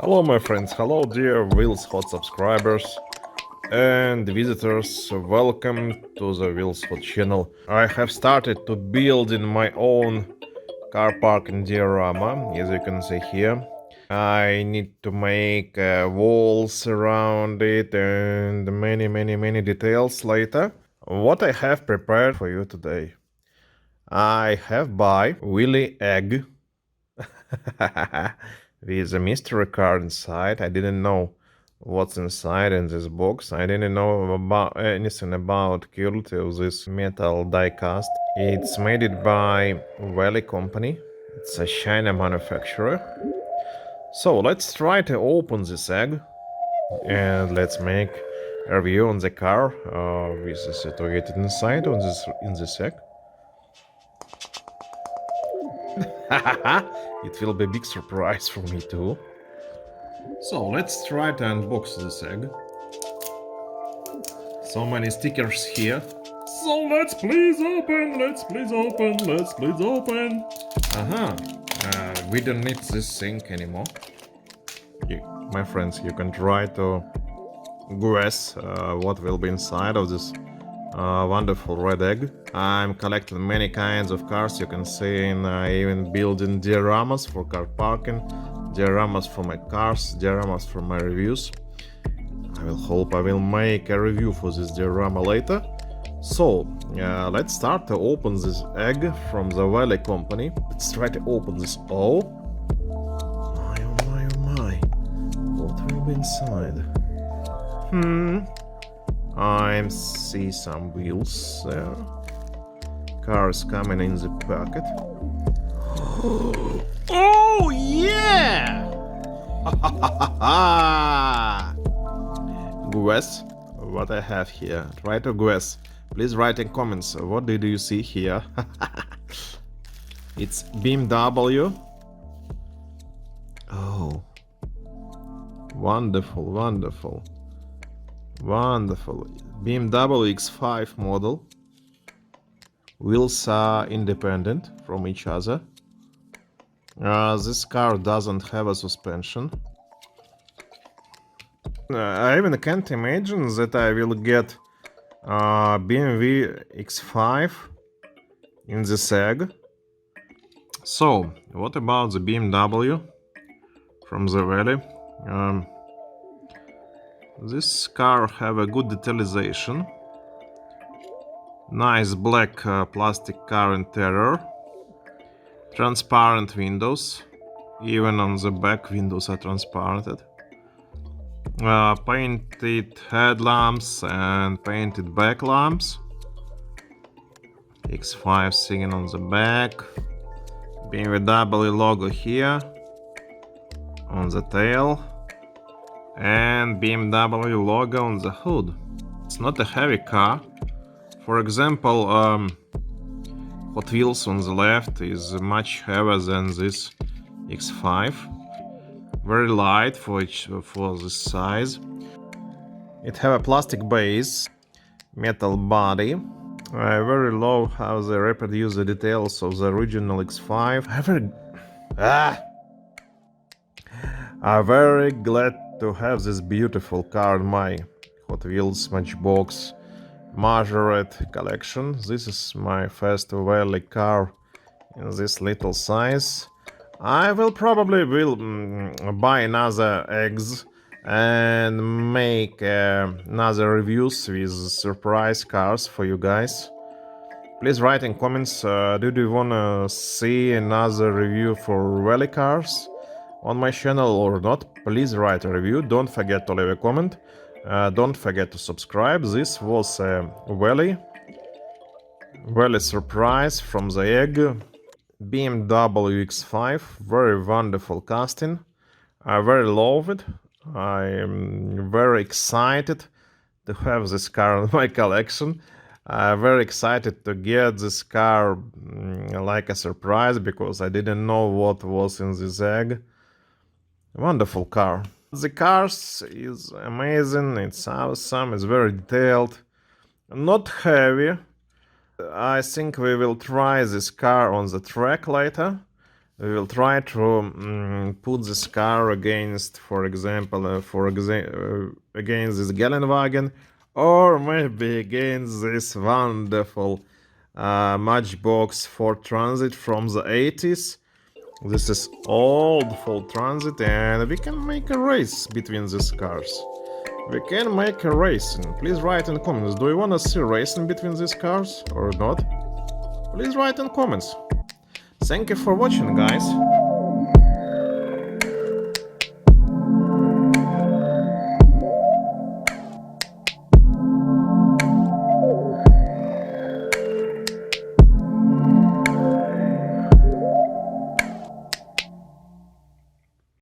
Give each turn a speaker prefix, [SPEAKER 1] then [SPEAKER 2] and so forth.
[SPEAKER 1] Hello my friends, hello dear Wheels Hot subscribers and visitors, welcome to the Wheels Hot channel. I have started to build in my own car parking diorama, as you can see here. I need to make walls around it and many details later. What I have prepared for you today. I have buy Welly egg with a mystery card inside. I didn't know what's inside in this box. I didn't know about anything about quality of this metal die cast. It's made it by Welly company. It's a China manufacturer. So let's try to open this egg and let's make a review on the car with the situated inside on this egg. It will be a big surprise for me too. So let's try to unbox this egg. So many stickers here. So let's please open, we don't need this thing anymore. My friends, you can try to guess what will be inside of this wonderful red egg. I'm collecting many kinds of cars, you can see, and even building dioramas for car parking, dioramas for my cars, dioramas for my reviews. I hope I will make a review for this diorama later. So let's start to open this egg from the Welly company. Let's try to open this. Oh my, what will be inside? I see some wheels there. Cars coming in the packet. Oh yeah! Guess what I have here. Try to guess. Please write in comments. What did you see here? It's BMW. Oh, wonderful. BMW X5 model. Wheels are independent from each other. This car doesn't have a suspension. I even can't imagine that I will get BMW X5 in this egg. So, what about the BMW from the Welly? This car have a good detalization. Nice black plastic car interior. Transparent windows. Even on the back windows are transparented. Painted headlamps and painted back lamps. X5 singing on the back. BMW logo here on the tail. And BMW logo on the hood. It's not a heavy car. For example, Hot Wheels on the left is much heavier than this X5. Very light for this size. It have a plastic base, metal body. Very low how they reproduce the details of the original X5. I'm very glad to have this beautiful car in my Hot Wheels Matchbox Majoret collection. This is my first Welly car in this little size. I will probably buy another eggs and make another reviews with surprise cars for you guys. Please write in comments, do you wanna see another review for Welly cars on my channel or not? Please write a review. Don't forget to leave a comment. Don't forget to subscribe. This was a Welly surprise from the egg. BMW X5. Very wonderful casting. I very love it. I am very excited to have this car in my collection. I'm very excited to get this car like a surprise because I didn't know what was in this egg. Wonderful car. The cars is amazing, it's awesome, it's very detailed, not heavy. I think we will try this car on the track later. We will try to put this car against, for example, against this Geländewagen, or maybe against this wonderful Matchbox Ford Transit from the 80s. This is old Ford Transit, and we can make a race between these cars. We can make a racing. Please write in the comments. Do you want to see racing between these cars or not? Please write in comments. Thank you for watching, guys.